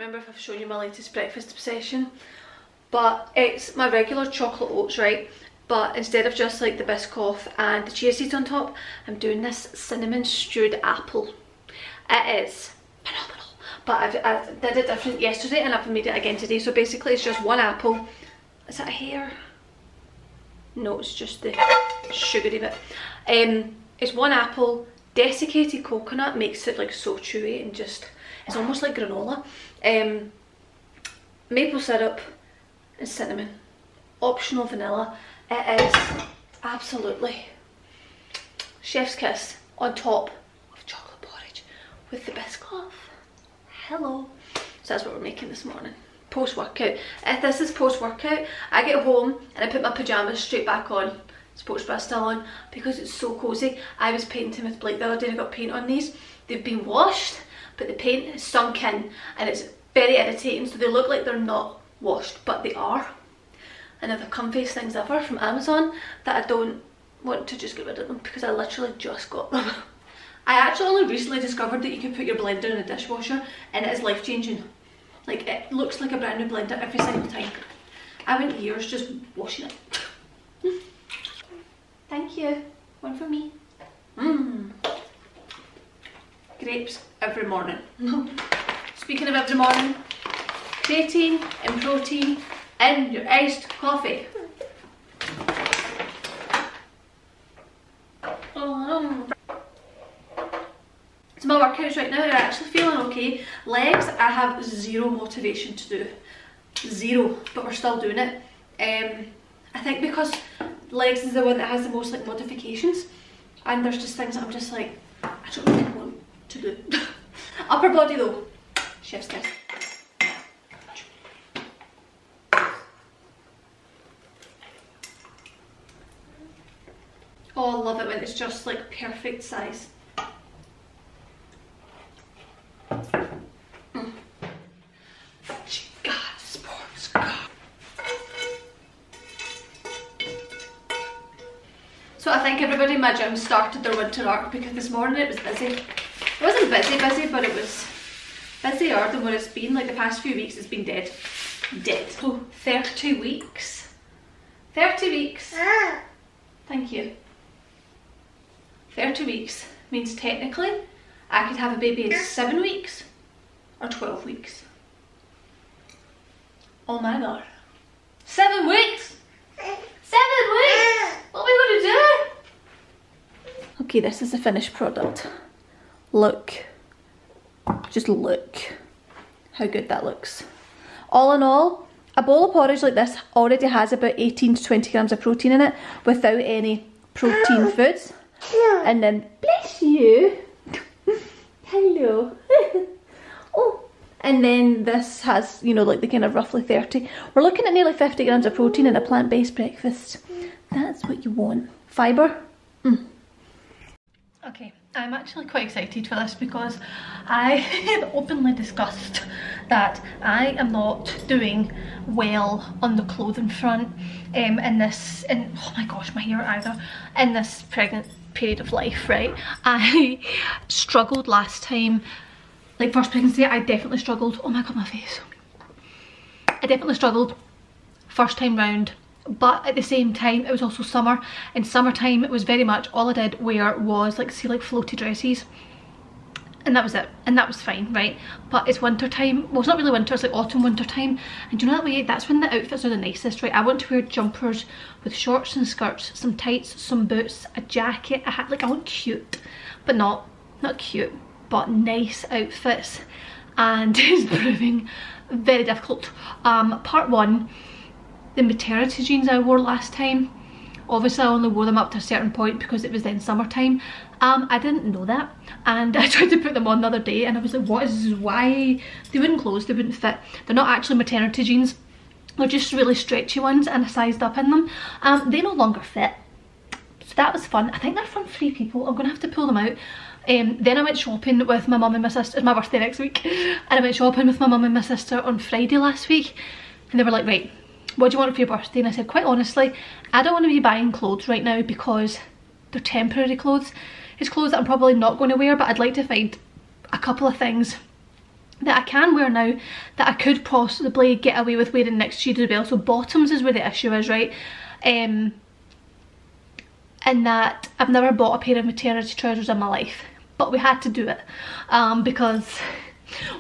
remember if I've shown you my latest breakfast obsession, but it's my regular chocolate oats, right? But instead of just like the Biscoff and the chia seeds on top, I'm doing this cinnamon stewed apple. It is phenomenal. But I did it different yesterday and I've made it again today. So basically it's just one apple. Is that a hair? No, it's just the sugary bit. It's one apple, desiccated coconut makes it like so chewy and just, it's almost like granola. Maple syrup and cinnamon. Optional vanilla. It is absolutely chef's kiss on top of chocolate porridge with the Biscoff. Hello. So that's what we're making this morning. Post-workout. If this is post-workout, I get home and I put my pyjamas straight back on. Sports bra still on because it's so cosy. I was painting with Blake the other day and I got paint on these. They've been washed, but the paint is sunk in and it's very irritating, so they look like they're not washed, but they are. And they're the comfiest things ever from Amazon that I don't want to just get rid of them because I literally just got them. I actually only recently discovered that you can put your blender in a dishwasher and it is life changing. Like, it looks like a brand new blender every single time. I went years just washing it. Thank you. One for me. Grapes every morning. Speaking of every morning, creatine and protein in your iced coffee. So my workouts right now are actually feeling okay. Legs, I have zero motivation to do. Zero, but we're still doing it. I think because legs is the one that has the most like modifications, and there's just things that I'm just like, I don't really want to do. Upper body though, chef's kiss. Oh, I love it when it's just like perfect size. So I think everybody in my gym started their winter arc because this morning it was busy. It wasn't busy, but it was busier than what it's been. Like the past few weeks it's been dead. Dead. Oh, 30 weeks. 30 weeks. Thank you. 30 weeks means technically I could have a baby in 7 weeks or 12 weeks. Oh my god. 7 weeks! 7 weeks! What are we going to do? Okay, this is the finished product. Look. Just look how good that looks. All in all, a bowl of porridge like this already has about 18 to 20 grams of protein in it without any protein foods. And then, bless you. Hello. Oh. And then this has, you know, like the kind of roughly 30. We're looking at nearly 50 grams of protein in a plant-based breakfast. That's what you want. Fibre. Okay, I'm actually quite excited for this because I have openly discussed that I am not doing well on the clothing front oh my gosh, my hair either, in this pregnant period of life, right? I struggled last time, like first pregnancy, I definitely struggled. Oh my god, my face. I definitely struggled first time round, but at the same time it was also summer. In summertime it was very much all I did wear was like, see, like floaty dresses, and that was it, and that was fine, right? But it's winter time. Well, it's not really winter, it's like autumn winter time, and you know that way, that's when the outfits are the nicest, right? I want to wear jumpers with shorts and skirts, some tights, some boots, a jacket, a hat. Like I want cute, but not cute, but nice outfits, and it's proving very difficult. Part one, the maternity jeans I wore last time, obviously I only wore them up to a certain point because it was then summertime. I didn't know that, and I tried to put them on the other day and I was like, what is this? Why? They wouldn't close, they wouldn't fit. They're not actually maternity jeans, they're just really stretchy ones, and I sized up in them. They no longer fit, so that was fun. I think they're from Free People. I'm gonna have to pull them out. Then I went shopping with my mum and my sister. It's my birthday next week, and I went shopping with my mum and my sister on Friday last week, and they were like, right, what do you want for your birthday? And I said, quite honestly, I don't want to be buying clothes right now because they're temporary clothes. It's clothes that I'm probably not going to wear, but I'd like to find a couple of things that I can wear now that I could possibly get away with wearing next year as well. So bottoms is where the issue is, right? And that I've never bought a pair of maternity trousers in my life, but we had to do it because,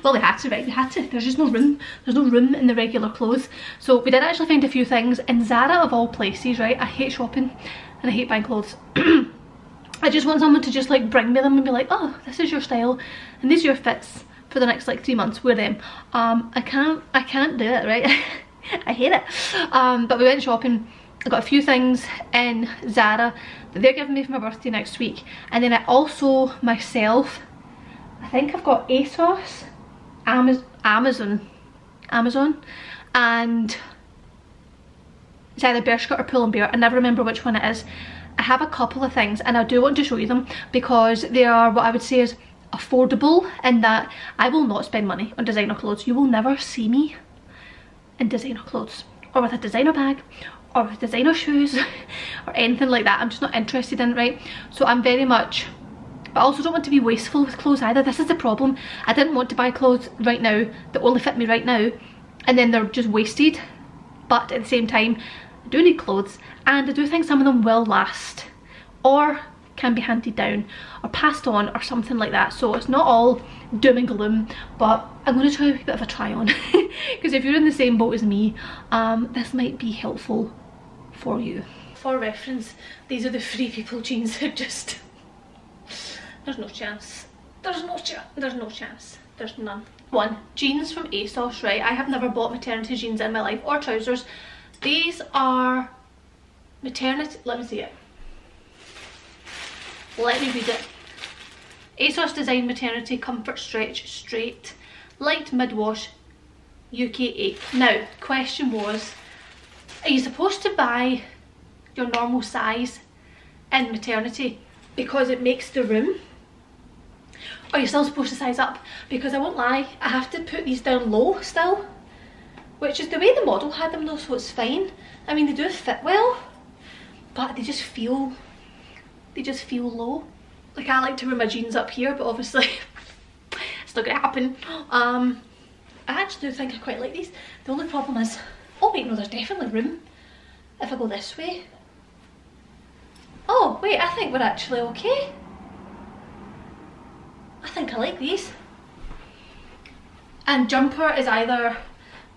well, we had to, right? We had to. There's just no room. There's no room in the regular clothes. So we did actually find a few things in Zara of all places, right? I hate shopping and I hate buying clothes. I just want someone to just like bring me them and be like, oh, this is your style and these are your fits for the next like 3 months, wear them. I can't do it, right? I hate it. But we went shopping. I got a few things in Zara that they're giving me for my birthday next week, and then I also myself, I think I've got ASOS, Amazon, and it's either Bershka or Pull & Bear. I never remember which one it is. I have a couple of things and I do want to show you them because they are what I would say is affordable, in that I will not spend money on designer clothes. You will never see me in designer clothes or with a designer bag or with designer shoes or anything like that. I'm just not interested in it, right? So I'm very much, but I also don't want to be wasteful with clothes either. This is the problem. I didn't want to buy clothes right now that only fit me right now and then they're just wasted, but at the same time I do need clothes and I do think some of them will last or can be handed down or passed on or something like that. So it's not all doom and gloom, but I'm going to try a bit of a try on because if you're in the same boat as me, this might be helpful for you. For reference, these are the Free People jeans that just, there's no chance. There's no chance. There's none. One, jeans from ASOS, right? I have never bought maternity jeans in my life, or trousers. These are maternity, let me see it. Let me read it. ASOS Design Maternity Comfort Stretch Straight Light Mid-Wash UK 8. Now, question was, are you supposed to buy your normal size in maternity because it makes the room? Or are you still supposed to size up? Because I won't lie, I have to put these down low still, which is the way the model had them though, so it's fine. I mean, they do fit well, but they just feel low. Like, I like to wear my jeans up here, but obviously it's not gonna happen. I actually do think I quite like these. The only problem is, oh wait, no, there's definitely room if I go this way. Oh wait, I think we're actually okay. I think I like these. And jumper is either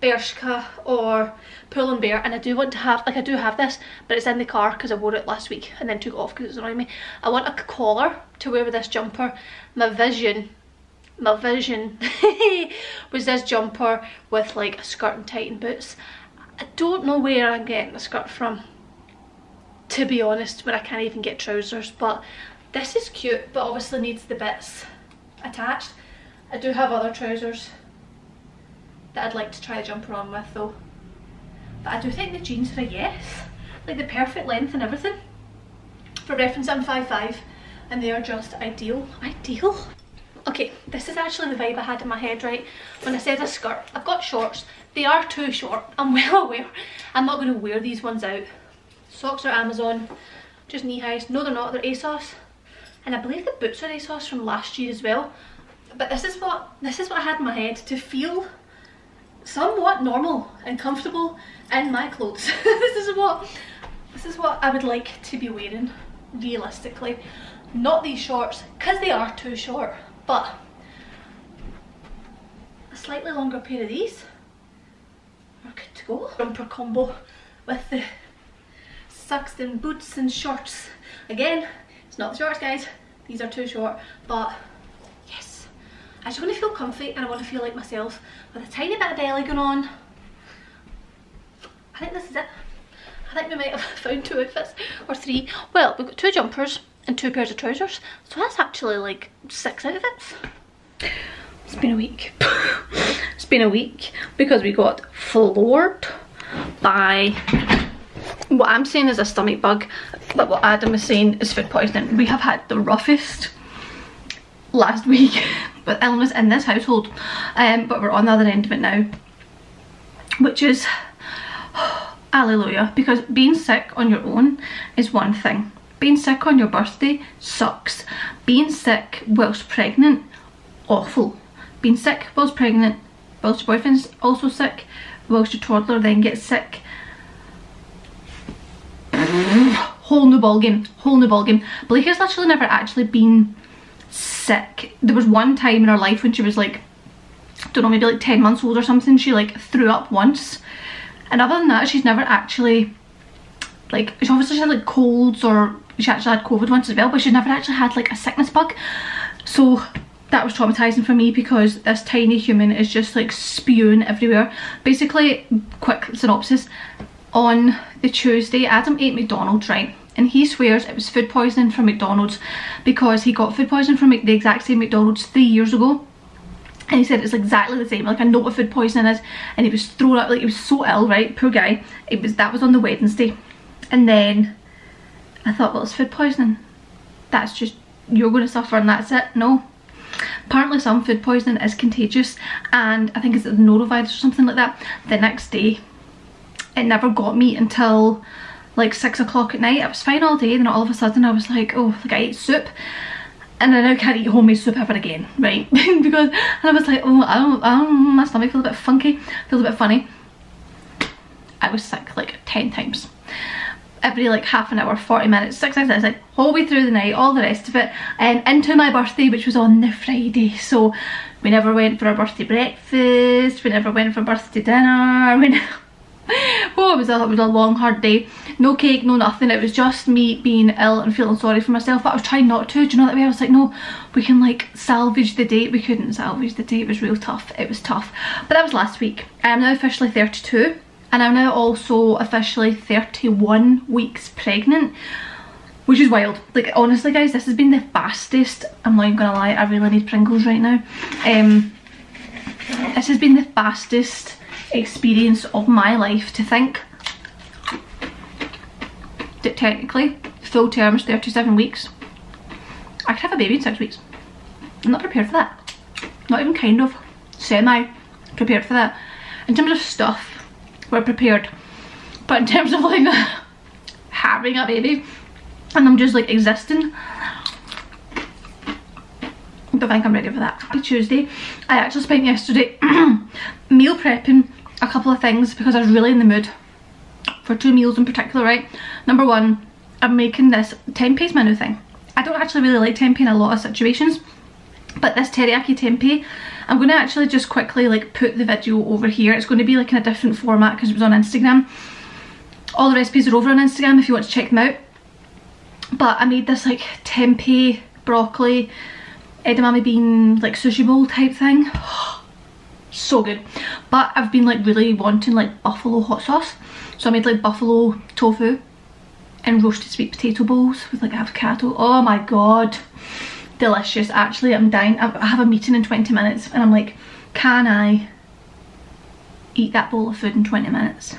Bershka or Pull & Bear, and I do want to have, like, I do have this, but it's in the car because I wore it last week and then took it off because it was annoying me. I want a collar to wear with this jumper. My vision was this jumper with like a skirt and tightened boots. I don't know where I'm getting the skirt from, to be honest, when I can't even get trousers, but this is cute, but obviously needs the bits attached. I do have other trousers that I'd like to try a jumper on with though, but I do think the jeans are a yes, like the perfect length and everything. For reference, I'm 5'5" and they are just ideal. Okay, this is actually the vibe I had in my head, right, when I said a skirt. I've got shorts, they are too short, I'm well aware. I'm not going to wear these ones out. Socks are Amazon, just knee highs. No, they're not, they're ASOS, and I believe the boots are ASOS from last year as well. But this is what I had in my head to feel somewhat normal and comfortable in my clothes. this is what I would like to be wearing realistically. Not these shorts because they are too short, but a slightly longer pair of these are good to go. Jumper combo with the Saxton boots and shorts. Again, it's not the shorts, guys, these are too short, but yes, I just want to feel comfy and I want to feel like myself with a tiny bit of belly going on. I think this is it. I think we might have found 2 outfits or 3. Well, we've got 2 jumpers and 2 pairs of trousers, so that's actually like 6 outfits. It's been a week. It's been a week because we got floored by what I'm saying is a stomach bug, but what Adam is saying is food poisoning. We have had the roughest last week with illness in this household, but we're on the other end of it now, which is hallelujah, because being sick on your own is one thing. Being sick on your birthday sucks. Being sick whilst pregnant, awful. been sick whilst pregnant, whilst your boyfriend's also sick, whilst your toddler then gets sick. Whole new ballgame, whole new ballgame. Blake has literally never actually been sick. There was one time in her life when she was like, I don't know, maybe like 10 months old or something, she like threw up once. And other than that, she's never actually, like, she obviously had like colds, or she actually had COVID once as well, but she's never actually had like a sickness bug. So that was traumatizing for me, because this tiny human is just like spewing everywhere. Basically, quick synopsis, on the Tuesday, Adam ate McDonald's, right? And he swears it was food poisoning from McDonald's, because he got food poisoning from the exact same McDonald's 3 years ago. And he said it's exactly the same, like I know what food poisoning is. And he was thrown up, like he was so ill, right? Poor guy. That was on the Wednesday. And then I thought, well, it's food poisoning. That's just, you're going to suffer and that's it. No. Apparently some food poisoning is contagious, and I think it's the norovirus or something like that. The next day, it never got me until like 6 o'clock at night. I was fine all day, then all of a sudden I was like, oh, like I ate soup, and I now can't eat homemade soup ever again, right? Because, and I was like, oh, I don't, my stomach feels a bit funky, feels a bit funny. I was sick like 10 times. Every like half an hour, 40 minutes, 6 hours, like whole way through the night, all the rest of it, and into my birthday, which was on the Friday. So we never went for our birthday breakfast, we never went for birthday dinner, oh, it was a long hard day. No cake, no nothing. It was just me being ill and feeling sorry for myself, but I was trying not to. Do you know that way? I was like, no, we can like salvage the day. We couldn't salvage the day. It was real tough. It was tough. But that was last week. I am now officially 32, and I'm now also officially 31 weeks pregnant, which is wild. Like honestly guys, this has been the fastest, I'm not even gonna lie, I really need Pringles right now. This has been the fastest experience of my life, to think that technically full term is 37 weeks. I could have a baby in 6 weeks. I'm not prepared for that. Not even kind of. Semi prepared for that. In terms of stuff, we're prepared, but in terms of like having a baby and I'm just like existing, I don't think I'm ready for that. Happy Tuesday. I actually spent yesterday meal prepping a couple of things, because I was really in the mood for 2 meals in particular, right? Number one, I'm making this tempeh, my new thing. I don't actually really like tempeh in a lot of situations, but this teriyaki tempeh, I'm going to actually just quickly like put the video over here. It's going to be like in a different format because it was on Instagram. All the recipes are over on Instagram if you want to check them out. But I made this like tempeh, broccoli, edamame bean, like sushi bowl type thing. So good. But I've been like really wanting like buffalo hot sauce, so I made like buffalo tofu and roasted sweet potato bowls with like avocado. Oh my god, delicious. Actually, I'm dying. I have a meeting in 20 minutes and I'm like, can I eat that bowl of food in 20 minutes,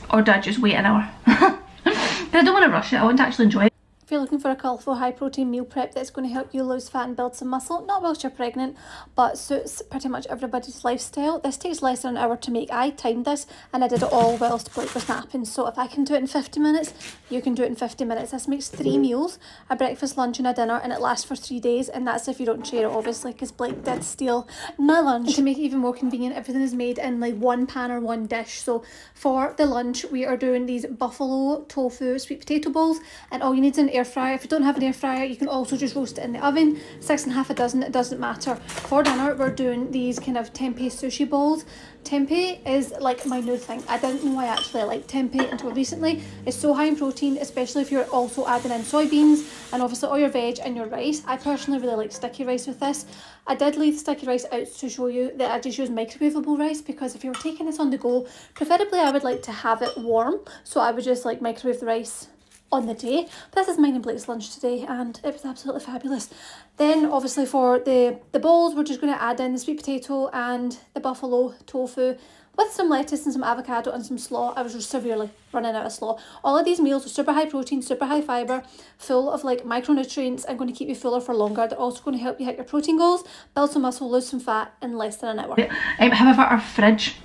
or do I just wait an hour? But I don't want to rush it, I want to actually enjoy it. If you're looking for a colourful high protein meal prep that's going to help you lose fat and build some muscle, not whilst you're pregnant, but suits pretty much everybody's lifestyle, this takes less than an hour to make. I timed this and I did it all whilst Blake was napping, so if I can do it in 50 minutes, you can do it in 50 minutes. This makes 3 meals, a breakfast, lunch and a dinner, and it lasts for 3 days, and that's if you don't share it obviously, because Blake did steal my lunch. And to make it even more convenient, everything is made in like one pan or one dish. So for the lunch, we are doing these buffalo tofu sweet potato bowls, and all you need is an air fryer. If you don't have an air fryer, you can also just roast it in the oven. 6.5 a dozen, it doesn't matter. For dinner, we're doing these kind of tempeh sushi bowls. Tempeh is like my new thing. I didn't know I actually liked tempeh until recently. It's so high in protein, especially if you're also adding in soybeans and obviously all your veg and your rice. I personally really like sticky rice with this. I did leave the sticky rice out to show you that I just use microwavable rice, because if you were taking this on the go, preferably I would like to have it warm, so I would just like microwave the rice on the day. But this is mine and Blake's lunch today, and it was absolutely fabulous. Then obviously for the bowls, we're just going to add in the sweet potato and the buffalo tofu with some lettuce and some avocado and some slaw. I was just severely running out of slaw. All of these meals are super high protein, super high fibre, full of like micronutrients and going to keep you fuller for longer. They're also going to help you hit your protein goals, build some muscle, lose some fat in less than an hour. However, our fridge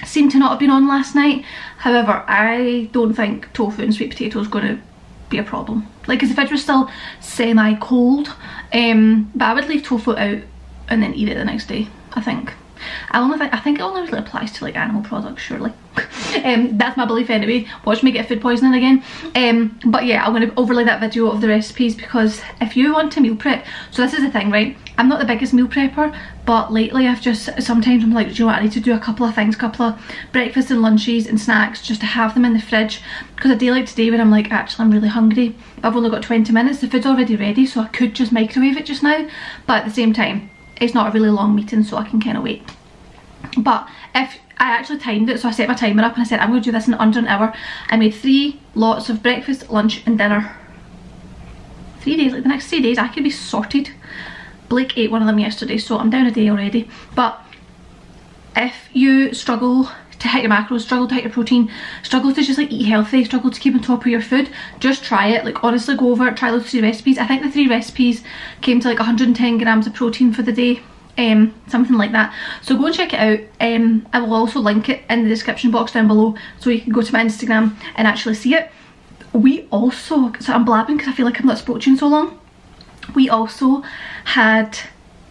seemed to not have been on last night. However, I don't think tofu and sweet potato is going to be a problem. Like, because the fridge was still semi-cold, but I would leave tofu out and then eat it the next day, I think. I think it only really applies to like animal products, surely. That's my belief anyway. Watch me get food poisoning again. But yeah, I'm going to overlay that video of the recipes, because if you want to meal prep, so this is the thing, right? I'm not the biggest meal prepper, but lately I've just, sometimes I'm like, do you know what, I need to do a couple of things, couple of breakfasts and lunches and snacks, just to have them in the fridge, because a day like today when I'm like, actually I'm really hungry, but I've only got 20 minutes, the food's already ready, so I could just microwave it just now, but at the same time, it's not a really long meeting, so I can kind of wait. But if I actually timed it, so I set my timer up and I said I'm going to do this in under an hour. I made 3 lots of breakfast, lunch and dinner. 3 days, like the next 3 days I could be sorted. Blake ate one of them yesterday, so I'm down a day already. But if you struggle to hit your macros, struggle to hit your protein, struggle to just like eat healthy, struggle to keep on top of your food, just try it. Like honestly, go over it, try those 3 recipes. I think the 3 recipes came to like 110 grams of protein for the day. Something like that, so go and check it out. I will also link it in the description box down below, so you can go to my Instagram and actually see it. We also, so I'm blabbing because I feel like I've not spoken to you in so long, we also had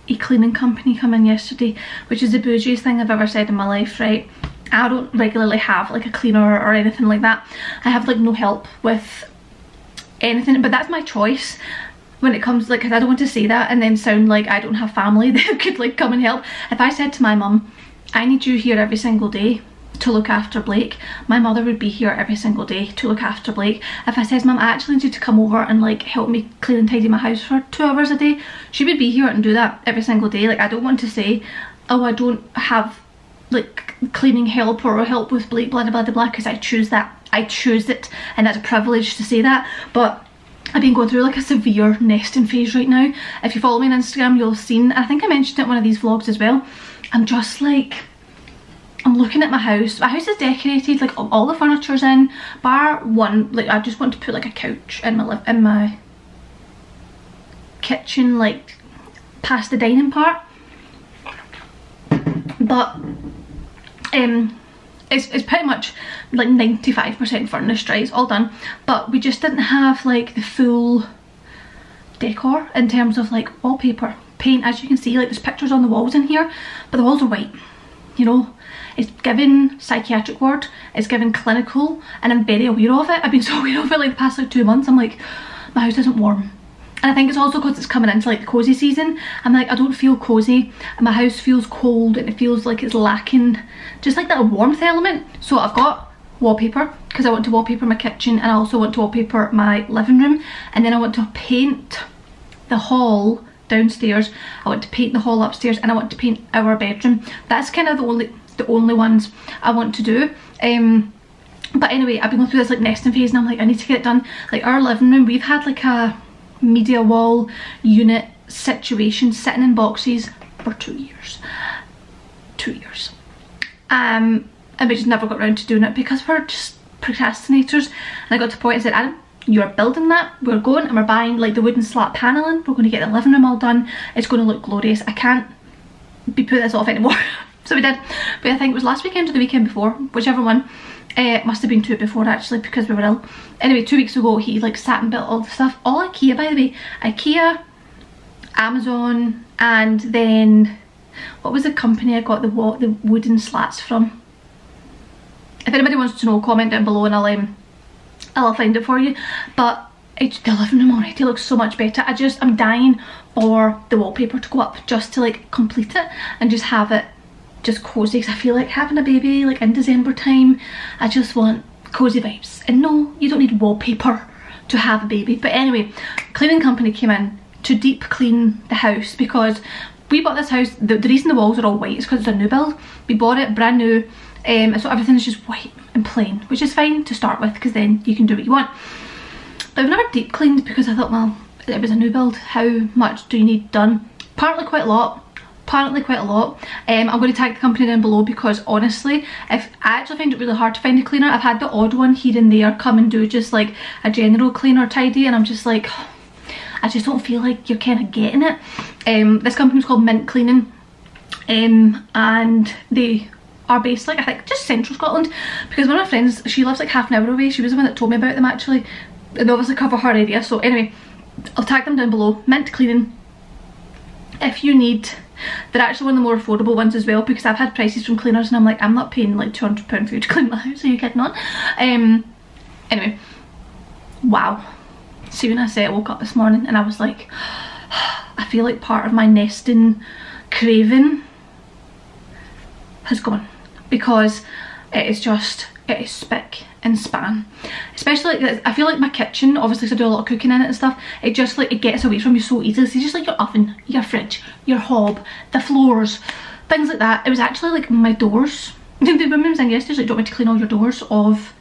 a cleaning company come in yesterday, which is the bougiest thing I've ever said in my life, right? I don't regularly have like a cleaner or anything like that. I have like no help with anything, but that's my choice when it comes, like, 'cause I don't want to say that and then sound like I don't have family that could like come and help. If I said to my mum, I need you here every single day to look after Blake, my mother would be here every single day to look after Blake. If I said, Mum, I actually need you to come over and like help me clean and tidy my house for 2 hours a day, she would be here and do that every single day. Like, I don't want to say, oh, I don't have like cleaning help or help with Blake, blah blah blah blah, because I choose that. I choose it, and that's a privilege to say that. But I've been going through like a severe nesting phase right now. If you follow me on Instagram, you'll have seen, I think I mentioned it in one of these vlogs as well. I'm just like, I'm looking at my house. My house is decorated, like all the furniture's in, bar one. Like, I just want to put like a couch in my kitchen, like past the dining part. But it's pretty much like 95% furnished, right? It's all done, but we just didn't have like the full decor in terms of like wallpaper, paint. As you can see, like there's pictures on the walls in here, but the walls are white, you know. It's given psychiatric ward, it's given clinical, and I'm very aware of it. I've been so aware of it like the past like 2 months. I'm like, my house isn't warm. And I think it's also because it's coming into like the cozy season. I'm like, I don't feel cozy, and my house feels cold, and it feels like it's lacking just like that warmth element. So I've got wallpaper because I want to wallpaper my kitchen, and I also want to wallpaper my living room, and then I want to paint the hall downstairs, I want to paint the hall upstairs, and I want to paint our bedroom. That's kind of the only ones I want to do. But anyway, I've been going through this like nesting phase, and I'm like, I need to get it done. Like our living room, we've had like a media wall unit situation sitting in boxes for 2 years. 2 years. And we just never got around to doing it because we're just procrastinators. And I got to the point and said, Adam, you're building that, we're going and we're buying like the wooden slat paneling, we're going to get the living room all done, it's going to look glorious. I can't be putting this off anymore. So we did, but I think it was last weekend or the weekend before, whichever one. It must have been 2 before actually, because we were ill. Anyway, 2 weeks ago he like sat and built all the stuff, all IKEA by the way. IKEA, Amazon, and then what was the company I got the wooden slats from? If anybody wants to know, comment down below and I'll find it for you. But the living room already looks so much better. I'm dying for the wallpaper to go up just to like complete it and just have it just cozy, because I feel like having a baby like in December time, I just want cozy vibes. And no, you don't need wallpaper to have a baby. But anyway, cleaning company came in to deep clean the house, because we bought this house, the reason the walls are all white is because it's a new build. We bought it brand new, so everything is just white and plain, which is fine to start with because then you can do what you want. But I've never deep cleaned because I thought, well, it was a new build, how much do you need done? Apparently quite a lot. I'm going to tag the company down below, because honestly, if I actually find it really hard to find a cleaner. I've had the odd one here and there come and do just like a general clean or tidy, and I'm just like, I just don't feel like you're kind of getting it. This company's called Mint Cleaning, and they are based like, I think, just central Scotland, because one of my friends, she lives like half an hour away. She was the one that told me about them actually, and they obviously cover her area. So anyway, I'll tag them down below. Mint Cleaning. If you need They're actually one of the more affordable ones as well, because I've had prices from cleaners and I'm like, I'm not paying like £200 for you to clean my house, are you kidding on? Anyway, wow. See, when I say I woke up this morning and I was like, I feel like part of my nesting craving has gone, because it is spick and span. Especially like, I feel like my kitchen, obviously 'cause I do a lot of cooking in it and stuff, it just like, it gets away from you so easily. So it's just like your oven, your fridge, your hob, the floors, things like that. It was actually like my doors. The woman was saying yesterday, like, do you want me to clean all your doors of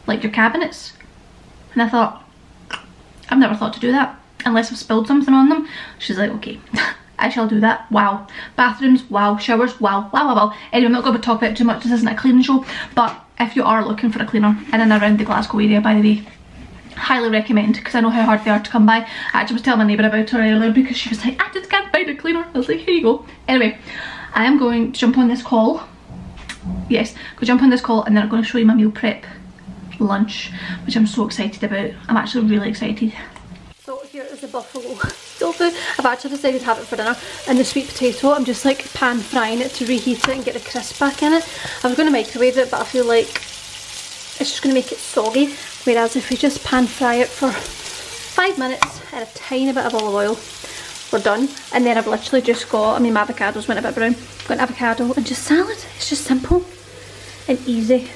like your cabinets? And I thought, I've never thought to do that unless I've spilled something on them. She's like, okay, I shall do that. Wow. Bathrooms, wow. Showers, wow. Wow, wow, wow. Anyway, I'm not going to talk about it too much. This isn't a cleaning show, but if you are looking for a cleaner in and around the Glasgow area, by the way, highly recommend, because I know how hard they are to come by. I actually was telling my neighbour about her earlier because she was like, I just can't find a cleaner. I was like, here you go. Anyway, I am going to jump on this call. Yes, go jump on this call, and then I'm going to show you my meal prep lunch, which I'm so excited about. I'm actually really excited. So here is the buffalo tofu. I've actually decided to have it for dinner, and the sweet potato, I'm just like pan frying it to reheat it and get the crisp back in it. I was going to microwave it, but I feel like it's just going to make it soggy, whereas if we just pan fry it for 5 minutes and a tiny bit of olive oil, we're done. And then I've literally just got, I mean my avocados went a bit brown, got an avocado and just salad. It's just simple and easy.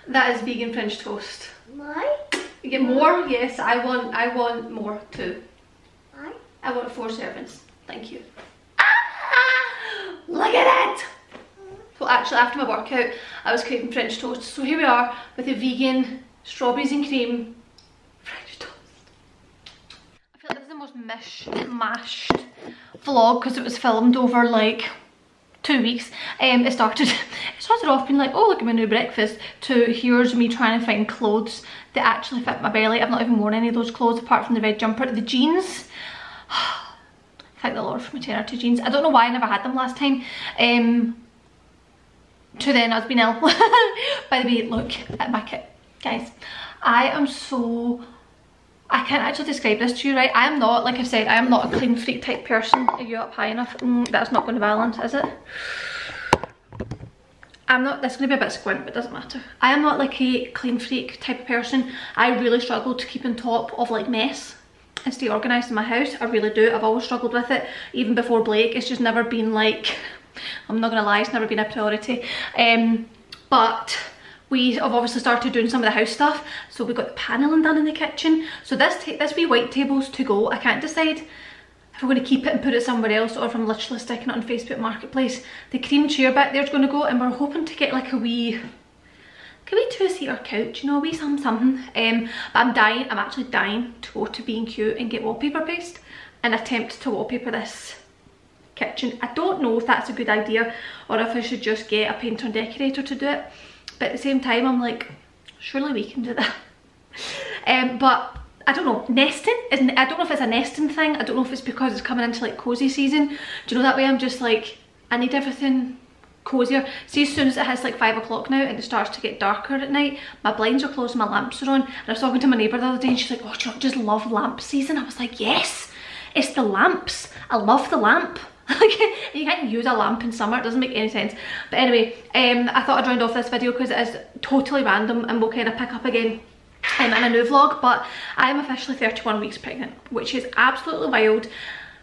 That is vegan French toast. Why? You get more? Yes, I want more too. Why? I want 4 servings. Thank you. Look at it! So actually after my workout I was craving French toast. So here we are with a vegan strawberries and cream French toast. I feel like this is the most mashed vlog because it was filmed over like 2 weeks. It started off being like, oh look at my new breakfast, to here's me trying to find clothes that actually fit my belly. I've not even worn any of those clothes apart from the red jumper. The jeans, thank the Lord for maternity jeans. I don't know why I never had them last time. To then I was being ill. By the way, look at my kit, guys. I can't actually describe this to you, right? I am not, like I said, I am not a clean freak type person. Are you up high enough? That's not going to balance, is it? I'm not, this is going to be a bit squint, but it doesn't matter. I am not like a clean freak type of person. I really struggle to keep on top of like mess and stay organised in my house. I really do. I've always struggled with it, even before Blake. It's just never been like, I'm not going to lie, it's never been a priority. But we have obviously started doing some of the house stuff. So we got the panelling done in the kitchen. So this wee white table's to go. I can't decide if we're going to keep it and put it somewhere else, or if I'm literally sticking it on Facebook Marketplace. The cream chair back there's going to go, and we're hoping to get like a wee 2-seater couch, you know, a wee something. But I'm actually dying to go to B&Q and get wallpaper paste and attempt to wallpaper this kitchen. I don't know if that's a good idea or if I should just get a painter and decorator to do it, but at the same time I'm like, surely we can do that. But I don't know, nesting, I don't know if it's a nesting thing. I don't know if it's because it's coming into like cozy season. Do you know, that way I'm just like, I need everything cozier. See, as soon as it hits like 5 o'clock now and it starts to get darker at night, my blinds are closed and my lamps are on. And I was talking to my neighbour the other day and she's like, oh, do you just love lamp season? I was like, yes, it's the lamps. I love the lamp. Like, you can't use a lamp in summer, it doesn't make any sense. But anyway, I thought I'd round off this video because it is totally random and we'll kind of pick up again in a new vlog. But I am officially 31 weeks pregnant, which is absolutely wild.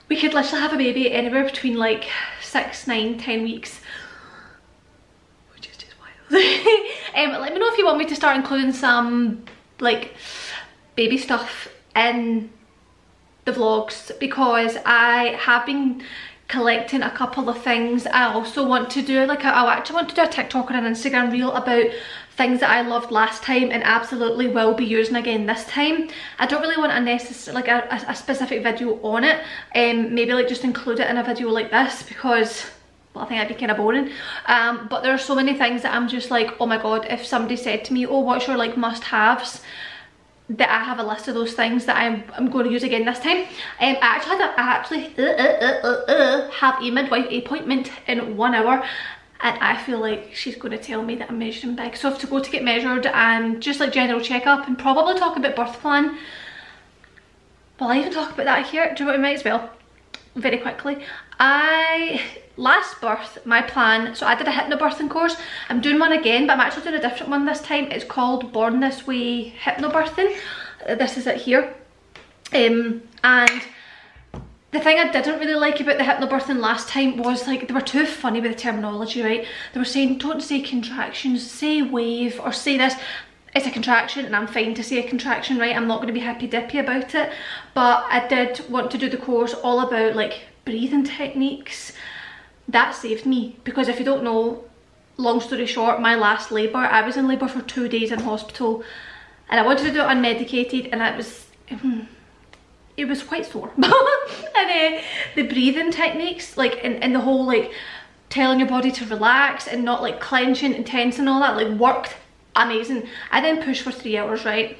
We could literally have a baby anywhere between like 6, 9, 10 weeks, which is just wild. Let me know if you want me to start including some like baby stuff in the vlogs, because I have been collecting a couple of things. I also want to do like I actually want to do a TikTok or an Instagram reel about things that I loved last time and absolutely will be using again this time. I don't really want a necessary like a specific video on it, maybe like just include it in a video like this, because well, I think that'd be kind of boring. But there are so many things that I'm just like, oh my god, if somebody said to me, oh, what's your like must-haves that I have a list of those things that I'm going to use again this time. I actually have a midwife appointment in 1 hour, and I feel like she's going to tell me that I'm measuring big. So I have to go to get measured and just like general checkup, and probably talk about birth plan. Will I even talk about that here? Do you know what, I might as well. Very quickly. Last birth, my plan, so I did a hypnobirthing course. I'm doing one again, but I'm actually doing a different one this time. It's called Born This Way Hypnobirthing. This is it here. And the thing I didn't really like about the hypnobirthing last time was like they were too funny with the terminology, right? They were saying don't say contractions, say wave, or say this. It's a contraction, and I'm fine to say a contraction, right? I'm not going to be hippy dippy about it, but I did want to do the course all about like breathing techniques. That saved me, because if you don't know, long story short, my last labour, I was in labour for 2 days in hospital, and I wanted to do it unmedicated, and it was quite sore. And the breathing techniques, like and the whole like telling your body to relax and not like clenching and tense and all that, like worked amazing. I then pushed for 3 hours, right?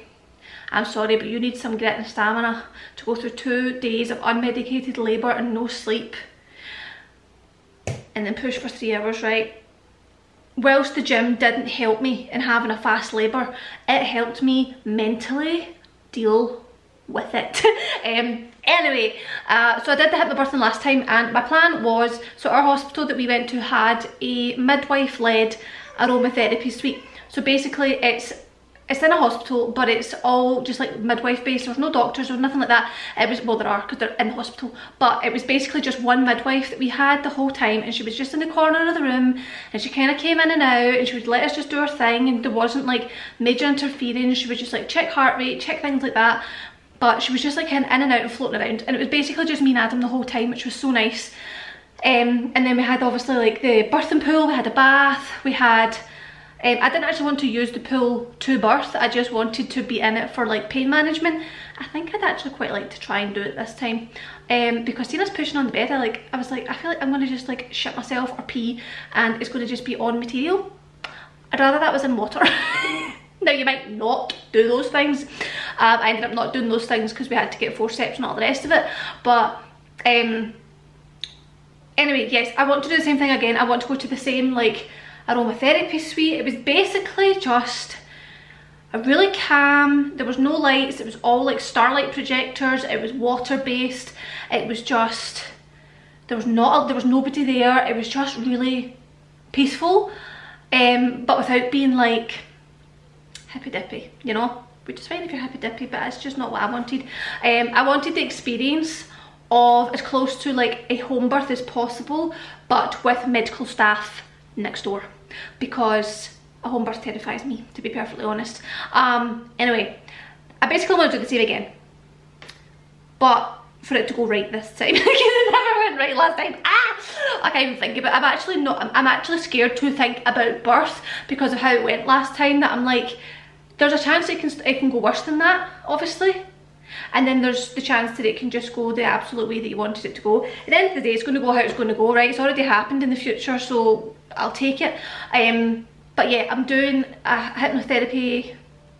I'm sorry, but you need some grit and stamina to go through 2 days of unmedicated labour and no sleep, and then push for 3 hours, right? Whilst the gym didn't help me in having a fast labour, it helped me mentally deal with it. Anyway, so I did the hypnobirthing last time, and my plan was, so our hospital that we went to had a midwife-led aromatherapy suite. So basically it's in a hospital, but it's all just like midwife based. There's no doctors or nothing like that. It was, well, there are because they're in the hospital, but it was basically just one midwife that we had the whole time, and she was just in the corner of the room, and she kind of came in and out, and she would let us just do our thing, and there wasn't like major interference. She would just like check heart rate, check things like that, but she was just like in and out and floating around, and it was basically just me and Adam the whole time, which was so nice. And then we had obviously like the birthing pool, we had a bath, we had I didn't actually want to use the pool to birth, I just wanted to be in it for like pain management. I think I'd actually quite like to try and do it this time, because seeing us pushing on the bed, I was like, I feel like I'm going to just like shit myself or pee, and it's going to just be on material. I'd rather that was in water. Now you might not do those things. I ended up not doing those things because we had to get forceps and all the rest of it, but anyway, yes, I want to do the same thing again. I want to go to the same like aromatherapy suite. It was basically just a really calm, there was no lights, it was all like starlight projectors, it was water based, it was just, there was nobody there, it was just really peaceful, but without being like hippy dippy, you know, which is fine if you're hippy dippy, but it's just not what I wanted. I wanted the experience of as close to like a home birth as possible, but with medical staff next door, because a home birth terrifies me, to be perfectly honest. Anyway, I basically want to do the same again, but for it to go right this time, because it never went right last time. I can't even think about it. I'm actually scared to think about birth because of how it went last time, that I'm like, there's a chance it can go worse than that, obviously. And then there's the chance that it can just go the absolute way that you wanted it to go. At the end of the day, it's going to go how it's going to go, right? It's already happened in the future, so I'll take it. But yeah, I'm doing a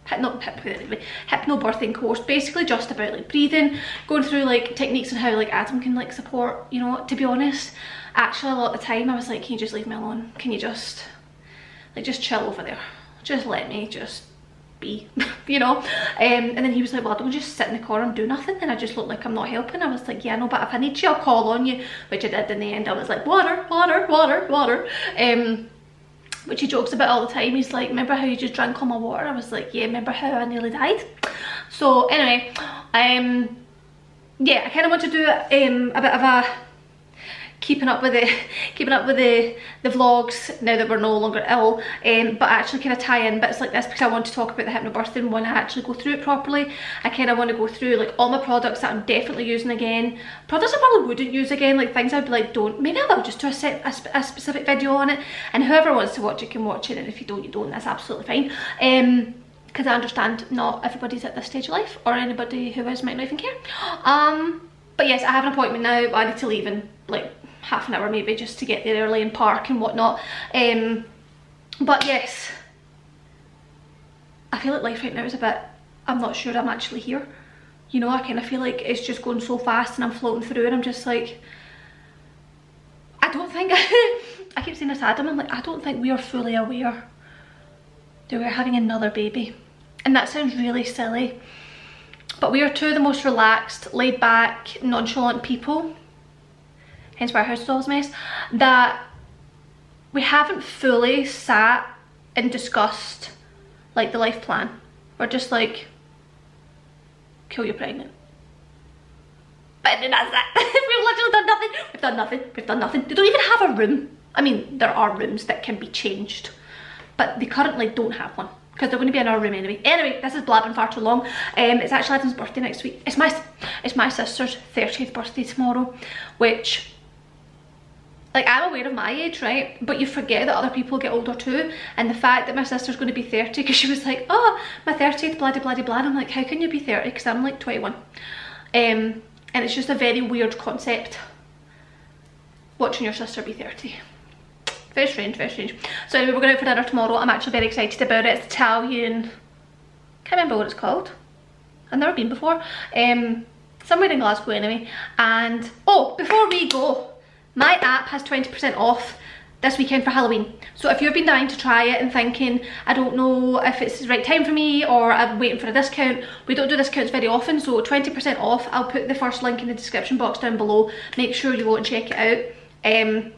hypnobirthing course, basically just about like breathing, going through like techniques and how like Adam can like support, you know. To be honest, actually a lot of the time I was like, can you just leave me alone? Can you just like just chill over there? Just let me just be, you know. And then he was like, well, don't just sit in the corner and do nothing, then I just look like I'm not helping. I was like, yeah, no, but if I need you, I'll call on you, which I did in the end. I was like, water, water, water, water. Which he jokes about all the time. He's like, remember how you just drank all my water? I was like, yeah, remember how I nearly died? So anyway, yeah, I kind of want to do a bit of a keeping up with the vlogs now that we're no longer ill, but actually kind of tie in bits like this, because I want to talk about the hypnobirthing when I actually go through it properly. I kind of want to go through like all my products that I'm definitely using again, products I probably wouldn't use again, like things I'd be like, don't, maybe I will just do a specific video on it, and whoever wants to watch it can watch it, and if you don't, you don't. That's absolutely fine. Because I understand not everybody's at this stage of life, or anybody who is might not even care. But yes, I have an appointment now. I need to leave in like half an hour maybe, just to get there early and park and whatnot. But yes, I feel like life right now is a I'm not sure I'm actually here. You know, I kind of feel like it's just going so fast and I'm floating through and I'm just like, I don't think, I keep saying this to Adam, I'm like, I don't think we are fully aware that we're having another baby. And that sounds really silly, but we are two of the most relaxed, laid back, nonchalant people, hence why our house is always a mess, that we haven't fully sat and discussed like the life plan. We're just like, cool, you're pregnant. But then that's that. We've literally done nothing. We've done nothing. We've done nothing. They don't even have a room. I mean, there are rooms that can be changed, but they currently don't have one because they're going to be in our room anyway. Anyway, this is blabbing far too long. It's actually Adam's birthday next week. It's my sister's 30th birthday tomorrow, which, like, I'm aware of my age, right? But you forget that other people get older too. And the fact that my sister's going to be 30, because she was like, oh, my 30th, blah, blah, blah, blah. And I'm like, how can you be 30? Because I'm like 21. And it's just a very weird concept, watching your sister be 30. Very strange, very strange. So anyway, we're going out for dinner tomorrow. I'm actually very excited about it. It's Italian, can't remember what it's called. I've never been before. Somewhere in Glasgow anyway. And, oh, before we go, my app has 20% off this weekend for Halloween. So if you've been dying to try it and thinking, I don't know if it's the right time for me or I'm waiting for a discount, we don't do discounts very often, so 20% off. I'll put the first link in the description box down below. Make sure you go and check it out.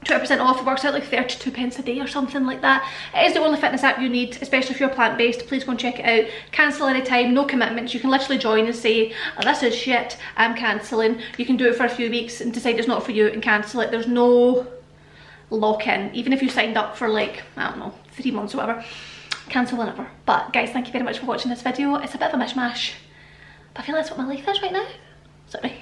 20% off, it works out like 32 pence a day or something like that. It is the only fitness app you need, especially if you're plant-based. Please go and check it out. Cancel anytime, no commitments. You can literally join and say, oh, this is shit, I'm cancelling. You can do it for a few weeks and decide it's not for you and cancel it. There's no lock-in. Even if you signed up for like, I don't know, 3 months or whatever, cancel whenever. But guys, thank you very much for watching this video. It's a bit of a mishmash, but I feel that's what my life is right now. Sorry.